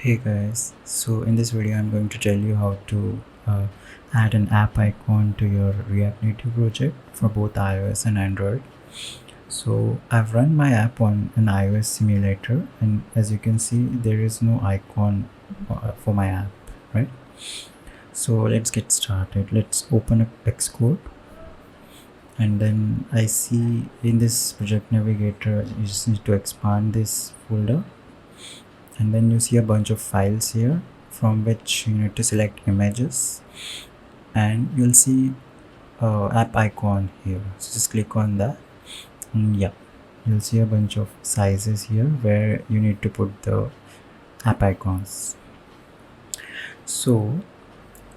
Hey guys, so in this video I'm going to tell you how to add an app icon to your React Native project for both iOS and Android. So I've run my app on an iOS simulator, and as you can see there is no icon for my app, right? So let's get started. Let's open up Xcode, and then I see in this project navigator you just need to expand this folder, and then you see a bunch of files here from which you need to select images, and you'll see app icon here. So just click on that, and yeah, you'll see a bunch of sizes here where you need to put the app icons. So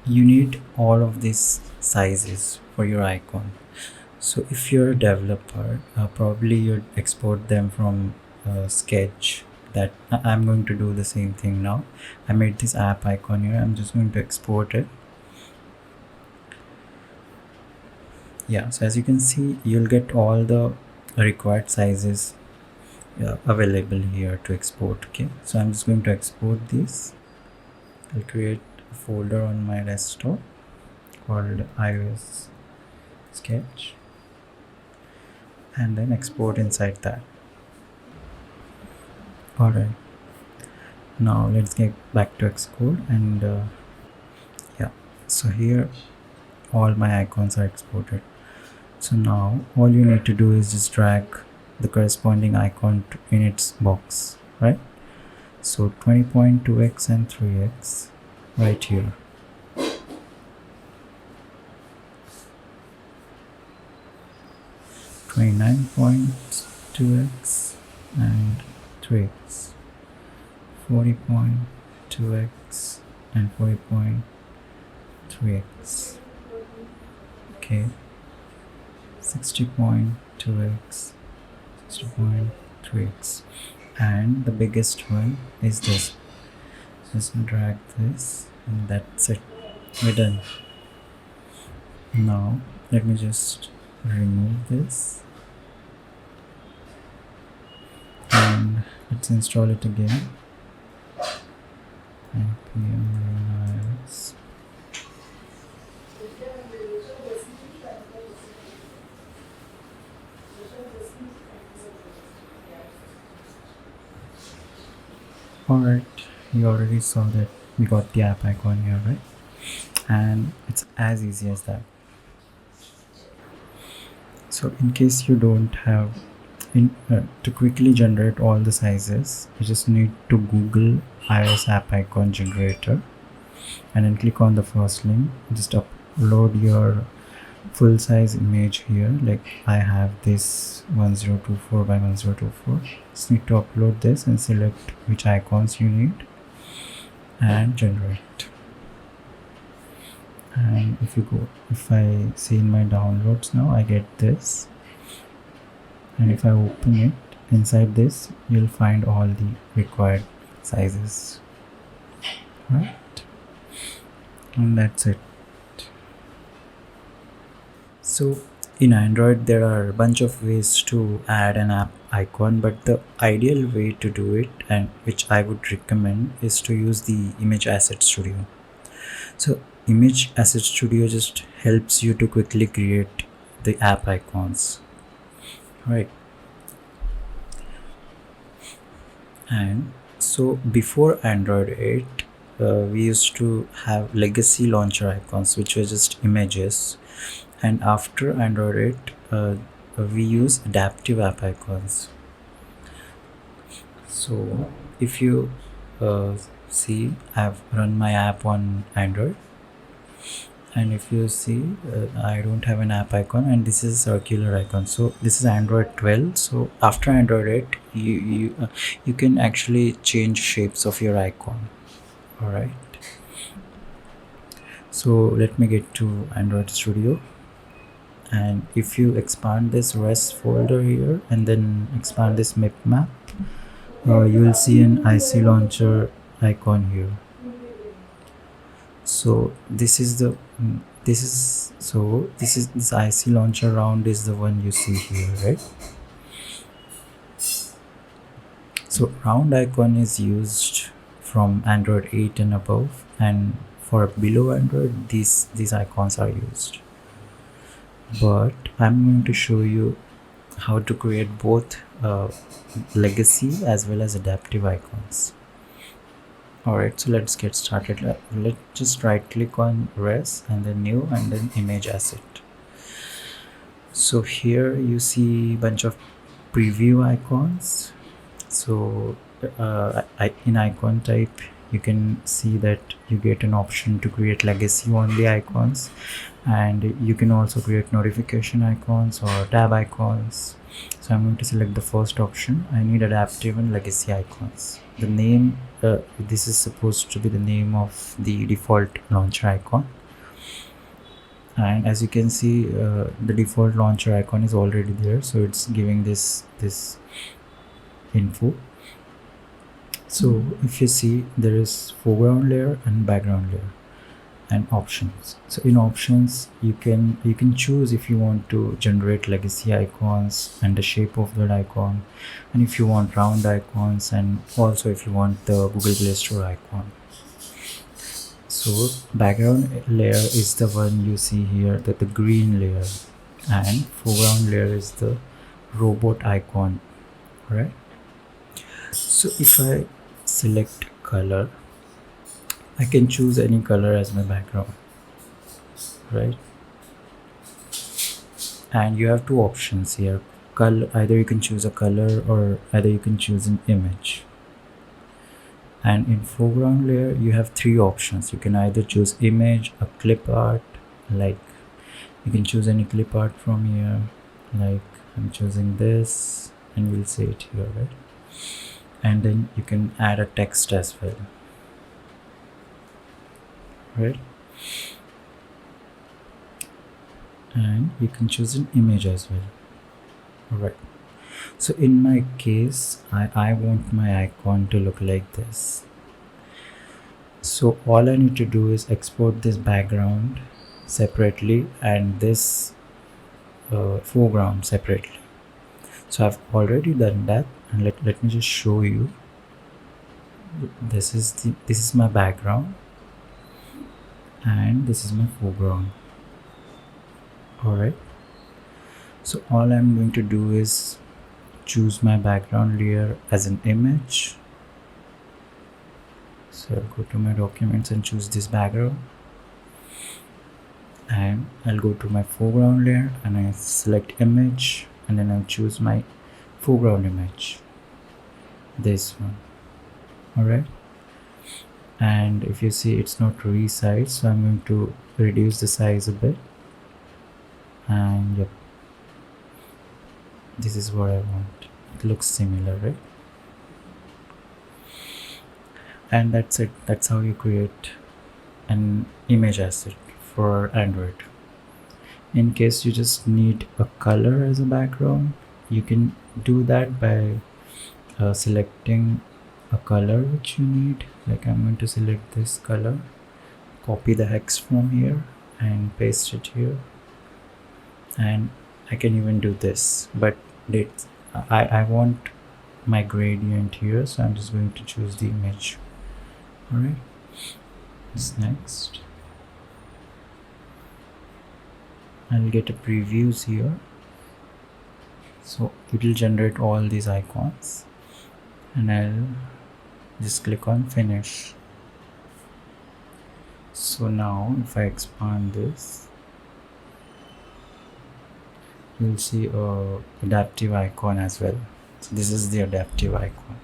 you need all of these sizes for your icon. So if you're a developer, probably you'd export them from Sketch. That I'm going to do the same thing now. I made this app icon here. I'm just going to export it. Yeah, so as you can see, you'll get all the required sizes available here to export. Okay, so I'm just going to export this. I'll create a folder on my desktop called iOS Sketch, and then export inside that. Alright, now let's get back to Xcode, and yeah, so here all my icons are exported. So now all you need to do is just drag the corresponding icon in its box, right? So 20.2x and 3x right here. .2x and 3x, 40.2x and 40.3x. Okay, 60.2x, 60.3x, and the biggest one is this. Just drag this, and that's it. We're done. Now let me just remove this, and let's install it again. npm iOS. Alright, you already saw that we got the app icon here, right? And it's as easy as that. So in case you don't have to quickly generate all the sizes, you just need to Google iOS app icon generator, and then click on the first link. Just upload your full size image here. Like I have this 1024 by 1024. Just need to upload this and select which icons you need and generate. And if I see in my downloads now, I get this, and if I open it, inside this you'll find all the required sizes, right? And that's it. So in Android there are a bunch of ways to add an app icon, but the ideal way to do it, and which I would recommend, is to use the Image Asset Studio. So Image Asset Studio just helps you to quickly create the app icons, right? And so before Android 8, we used to have legacy launcher icons, which were just images, and after Android 8, we use adaptive app icons. So if you see, I've run my app on Android, and if you see, I don't have an app icon, and this is a circular icon. So this is Android 12. So after Android 8, you can actually change shapes of your icon. All right, so let me get to Android Studio, and if you expand this res folder here and then expand this map, you will see an IC launcher icon here. So this IC launcher round is the one you see here, right? So round icon is used from Android 8 and above, and for below Android these icons are used. But I'm going to show you how to create both legacy as well as adaptive icons. Alright, so let's get started. Let's just right click on res and then new and then image asset. So here you see bunch of preview icons. So in icon type you can see that you get an option to create legacy only icons, and you can also create notification icons or tab icons. So I'm going to select the first option. I need adaptive and legacy icons. The name, this is supposed to be the name of the default launcher icon, and as you can see the default launcher icon is already there, so it's giving this info. So if you see, there is foreground layer and background layer and options. So in options you can choose if you want to generate legacy icons and the shape of that icon, and if you want round icons, and also if you want the Google Play Store icon. So background layer is the one you see here, that the green layer, and foreground layer is the robot icon, right? So if I select color, I can choose any color as my background, right? And you have two options here. Color, either you can choose a color or either you can choose an image. And in foreground layer you have three options. You can either choose image, a clip art, like you can choose any clip art from here, like I'm choosing this, and we'll see it here, right? And then you can add a text as well, right? And you can choose an image as well. All right, so in my case I want my icon to look like this. So all I need to do is export this background separately and this foreground separately. So I've already done that, and let me just show you. This is my background and this is my foreground. All right, so all I'm going to do is choose my background layer as an image. So I'll go to my documents and choose this background, and I'll go to my foreground layer and I select image, and then I'll choose my foreground image, this one. All right, and if you see, it's not resized, so I'm going to reduce the size a bit, and yep, this is what I want. It looks similar, right? And that's it. That's how you create an image asset for Android. In case you just need a color as a background, you can do that by selecting a color which you need. Like I'm going to select this color, copy the hex from here and paste it here, and I can even do this, but I want my gradient here, so I'm just going to choose the image. All right, what's next? I'll get a previews here, so it will generate all these icons, and I'll just click on finish. So now if I expand this, you'll see a adaptive icon as well. So this is the adaptive icon,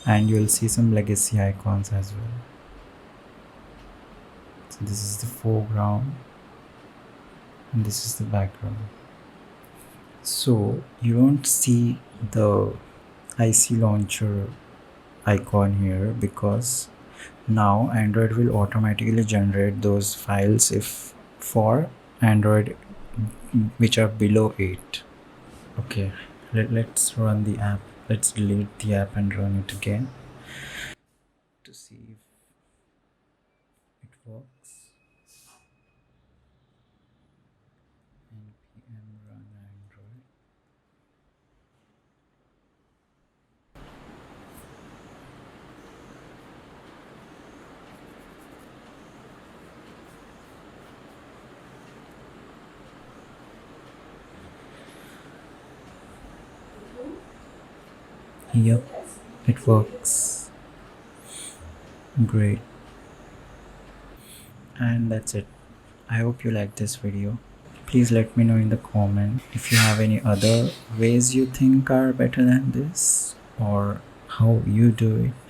and you'll see some legacy icons as well. So this is the foreground and this is the background. So you don't see the IC launcher icon here because now Android will automatically generate those files if for Android which are below 8. Okay, let's run the app. Let's delete the app and run it again to see if it works. npm run Android. Yep, it works. Great. And that's it. I hope you like this video. Please let me know in the comment if you have any other ways you think are better than this, or how you do it.